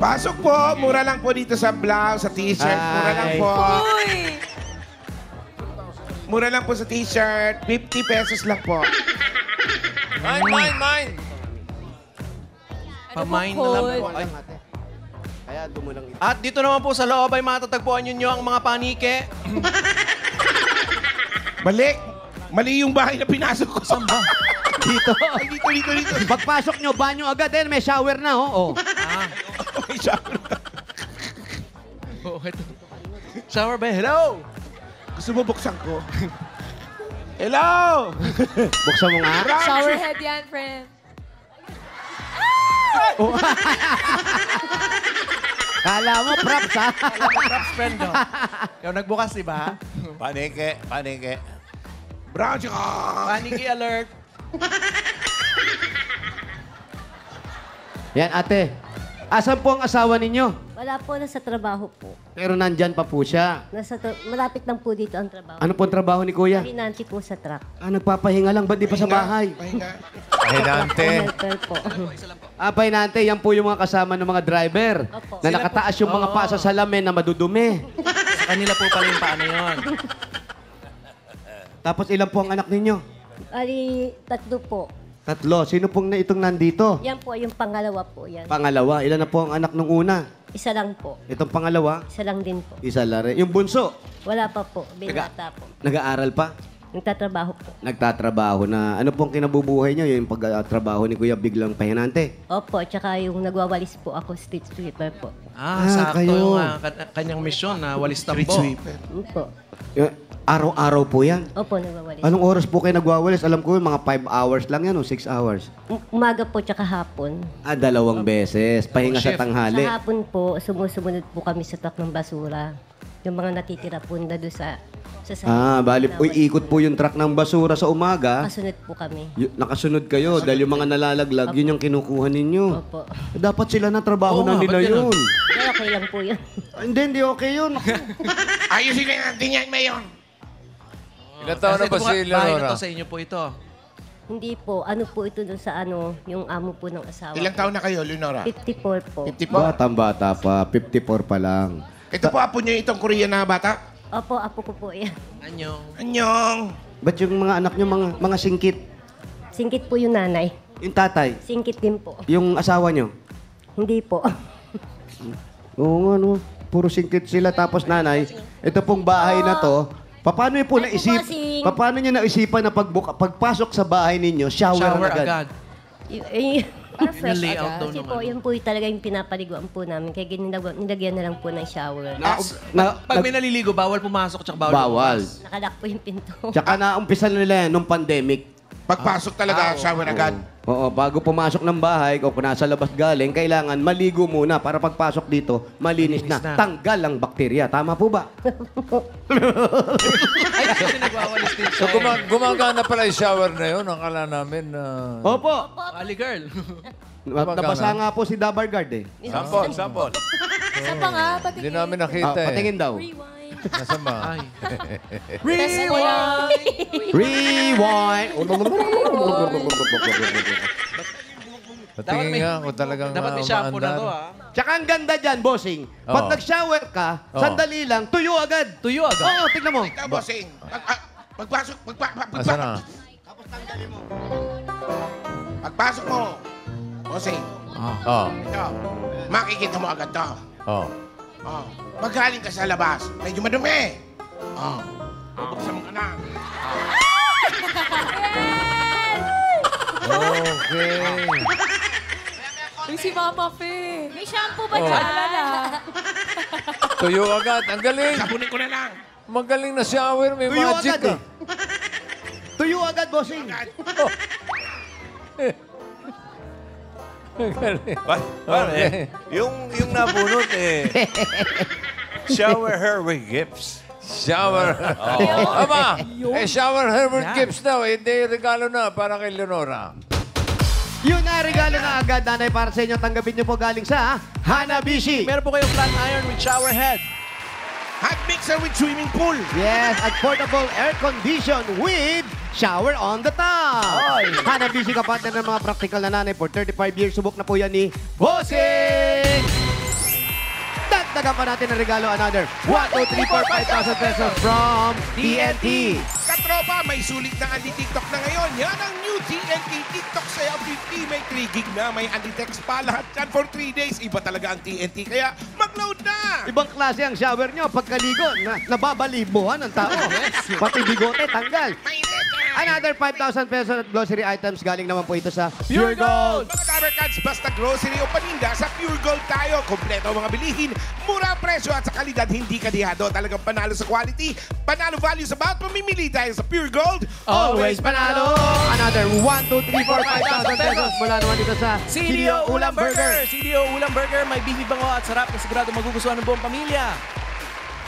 Pasok po. Mura lang po dito sa blouse, sa t-shirt. Mura lang po. Uy! Mura lang po sa t-shirt. 50 pesos lang po. Mine. Pamain na lang po. Ay, ate. Kaya dumulang ito. At dito naman po sa loob ay matatagpuan ninyo ang mga panike. Balik. Mali yung bahay na pinasok ko. Saan ba? Dito. Ay, dito. Pagpasok nyo, banyo agad. May shower na, oh. May shower na. Oh, ito. Shower ba? Hello! Gusto mo buksan ko? Hello! Buksan mo nga. Shower head yan, friend. Kala mo, props, ha? Props friend, no? Ikaw nagbukas, di ba? Panike. Brown siya. Paniki alert. Yan, ate. Asan po ang asawa ninyo? Wala po, nasa trabaho po. Pero nandyan pa po siya. Malapit lang po dito ang trabaho. Ano po ang trabaho ni Kuya? Pinanti po sa truck. Nagpapahinga lang. Ba't di pa sa bahay? Pahinga. Hinante. Helper po. Painante, yan po yung mga kasama ng mga driver. Opo. Na nakataas yung mga paa sa salamin na madudumi. Sa kanila po pala yung paano yun. Tapos ilan po ang anak ninyo? Ali, 3 po. 3. Sino pong itong nandito? Yan po, yung pangalawa po yan. Pangalawa. Ilan na po ang anak nung una? Isa lang po. Itong pangalawa? Isa lang din po. Isa lang rin. Yung bunso? Wala pa po. Binata po. Nag-aaral pa? Nagtatrabaho po. Nagtatrabaho na. Ano pong kinabubuhay nyo? Yung pagtrabaho ni Kuya biglang pahinante? Opo, tsaka yung nagwawalis po ako, street sweeper po. Sakto kayo. yung kanyang misyon na walis tambo. Opo. Araw-araw po yan. Opo, nagwawalis. Anong oras po kayo nagwawalis? Alam ko yung mga 5 hours lang yan o 6 hours. Umaga po, tsaka hapon. 2 beses. Pahinga sa Shift. tanghali. Sa hapon po, sumusunod po kami sa truck ng basura. Yung mga natitira po na doon sa Bali, ikot po yung truck ng basura sa umaga. Kasunod po kami. Nakasunod kayo dahil yung mga nalalaglag, yun yung kinukuha ninyo. Opo. Dapat sila na trabaho na nila ba't ganun? yun. Pero okay lang po yun. Hindi okay yun. Ayusin ka natin yan, Mayon. Ilan taon na ba si Bahay na Leonora? to sa inyo po ito. Hindi po. Ano po ito doon sa yung amo po ng asawa. Ilang taon na kayo, Leonora? 54 po. 50 po. Batang-bata pa, 54 pa lang. Ito po apo niyo itong Korean na bata? Opo, apo ko po yan. Anyong. Anyong. Ba't yung mga anak nyo, mga singkit? Singkit po yung nanay. Yung tatay? Singkit din po. Yung asawa nyo? Hindi po. Oo nga, no. Puro singkit sila. Tapos nanay, ito pong bahay na to, paano nyo po Ay, naisip? Bossing. Paano nyo naisipan na pagpasok sa bahay ninyo, shower agad? Fresh Yung layout agad. daw Kasi nung po, yun po talaga yung pinapaliguan po namin. Kaya nilagyan na lang po ng shower. Pag may naliligo, bawal pumasok tsaka bawal Bawal. lumabas. Nakalock po yung pinto. Tsaka naumpisa nila yan nung pandemic. Pagpasok talaga, shower agad. Oo, bago pumasok ng bahay, o kung nasa labas galing, kailangan maligo muna para pagpasok dito, malinis na. Malinis na. Tanggal ang bakterya. Tama po ba? Ay, kasi nagwawalis din So siya. gumagana pala yung shower na yun. Akala namin na... Opo. Ali girl. Nabasa nga po si Dabargard eh. Sample. Isa pa nga, patingin. Hindi namin nakita eh. Patingin daw. Rewind. Nasaan ba? Ay. Test mo lang. Rewind! Patingin nga kung talagang Dapat may shampoo na to, umaandar. Tsaka ang ganda dyan, bossing. Pag Oo. nag-shower ka, Oo. sandali lang, tuyo agad. Tuyo agad. Oo, tignan mo. Ikaw, bossing. Pagpasok, Nasaan na? Pagpasok mo, bossing. Oh. Ito, makikita mo agad to. Oh. Oh. Pag galing ka sa labas, medyo madumi. Oh. Bubuksan mo ka na. Okay. Uy, si Mama Fe. May shampoo ba Oh. dyan? Alala. Tuyo agad. Ang galing. Sabunin ko na lang. Magaling na shower. May Tuyo magic agad ka. eh. Tuyo agad, bossing. Okay. Yung nabunot shower her with gifts. Shower. Aba, shower Herbert Gibbs daw. Hindi regalo na para kay Leonora. Yun na, regalo na agad, nanay, para sa inyo. Tanggapin niyo po galing sa Hanabishi. Meron po kayong flat iron with shower head. Hot mixer with swimming pool. Yes, at portable air condition with shower on the top. Hanabishi, kapatid ng mga practical na nanay. For 35 years, subok na po yan ni Bossing! Dagdagan pa natin ang regalo, another 1, 2, 3, 4, 5,000 pesos from TNT. Katropa, may sulit na anti-TikTok na ngayon. Yan ang new TNT TikTok Sayaw 50. May 3 gig na, may anti-text pa. Lahat yan for 3 days. Iba talaga ang TNT, kaya mag-load na! Ibang klase ang shower nyo. Pagkaligo, nababalibuhan ang tao. Pati bigote, tanggal. Mainit! Another 5,000 pesos at grocery items. Galing naman po ito sa Pure Gold. Mga Dabarkads, basta grocery o paninda, sa Pure Gold tayo. Kompleto ang mga bilihin, mura ang presyo at sa kalidad hindi kadihado. Talagang panalo sa quality, panalo value sa bawat pamimili tayo sa Pure Gold. Always panalo! Another 1, 2, 3, 4, 5,000 pesos. Mula naman dito sa CDO Ulam Burger! CDO Ulam Burger, may bibi bango at sarap na sigurado magugustuhan ng buong pamilya.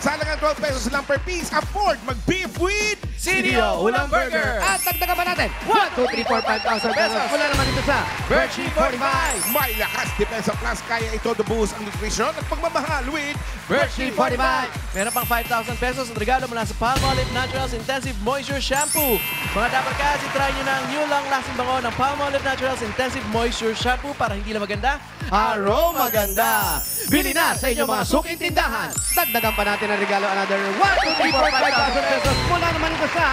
Sa halagang 12 pesos lang per piece, afford mag-beef with CDO Ulam Burger! At dagdagan pa natin 1, 2, 3, 4, 5,000 pesos. Mula naman dito sa Birchie 45! May lakas, depensa plus, kaya ito dubuhos ang nutrisyon at pagmamahal with Birchie 45. Meron pang 5,000 pesos at regalo mula sa Palmolive Naturals Intensive Moisture Shampoo. Mga Dabarkads, itry nyo na ang new long-lasting bango ng Palmolive Naturals Intensive Moisture Shampoo para hindi lang maganda. Aroma ganda! Bili na sa inyong mga suking tindahan. Dagdagan pa natin ang regalo, another 1, 2, 3, 4, 5,000 pesos. Mula naman ito sa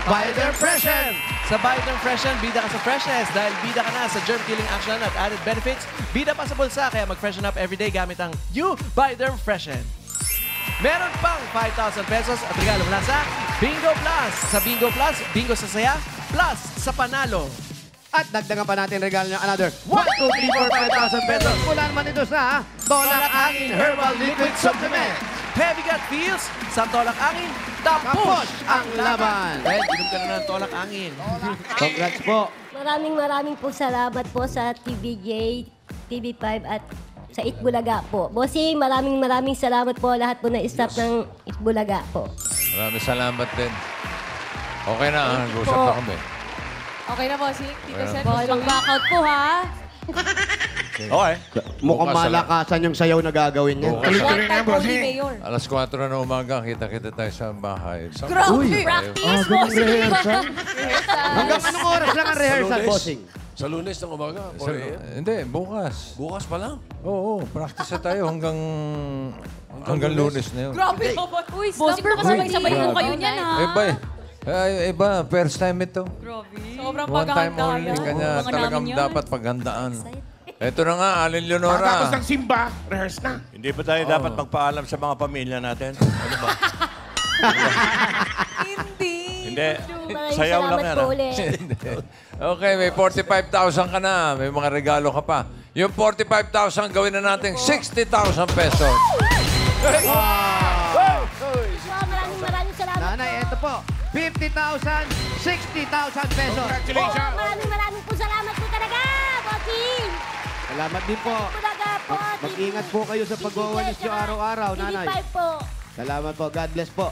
Bioderm Freshen. Sa Bioderm Freshen, bida ka sa freshness dahil bida ka na sa germ-killing action at added benefits. Bida pa sa bulsa, kaya mag-freshen up everyday gamit ang new Bioderm Freshen. Meron pang 5,000 pesos at regalo mula sa Bingo Plus. Sa Bingo Plus, bingo sa saya, plus sa panalo. At dagdagan pa natin regalo ng another 1, 2, 3, 4, 5,000 pesos. Mula naman ito sa Tolak Angin Herbal Liquid Supplement. Heavy gut feels sa Tolak Angin, tapos ang laban. Red, inom ka na ng Tolak Angin. Congrats po. Maraming po salamat po sa TVJ, TV5 at sa Itbulaga po. Bossing, maraming salamat po lahat po na staff ng Itbulaga po. Maraming salamat din. Okay na, ha? Nag-usap po. na kami. Okay na, bossing. Tita Okay. Sen, mag-back out po, ha? Okay. Mukhang Bukas, malakasan yung sayaw na gagawin niya. Bukas. Tuloy-tuloy One na, time only, bossing. Mayor. Alas 4 na ng umaga, kita-kita tayo sa bahay. Grabe! Practice, bossing! Hanggang anong oras lang ang rehearsal, bossing? Sa Lunes ng umaga, 4 a.m. Hindi, bukas. Bukas pa lang. Oo, practice na tayo hanggang Lunes na yun. Grabe! Uy, bossing, baka sabay-sabay po kayo niyan, ha? Iba, first time ito. Sobrang One time paghahanda only, yan. kanya Mga talagang namin yan. dapat paghandaan. Ito na nga, Alin Pagkatapos Leonora. ng simba, rehearse na. Hindi ba tayo dapat magpaalam sa mga pamilya natin? Ano ba? Hindi. Hindi. Maraming Sayaw lang salamat yan. po ah. ulit. Okay, may 45,000 ka na. May mga regalo ka pa. Yung 45,000, gawin na natin 60,000 pesos. Wow, maraming salamat Nanay, ito po. 50,000, 60,000 pesos. po. Congratulations! Maraming po salamat po talaga, bossing! Salamat din po. Talaga po. Mag-ingat po kayo sa pagwawalis nyo araw-araw, nanay. TV5 po. Salamat po. God bless po.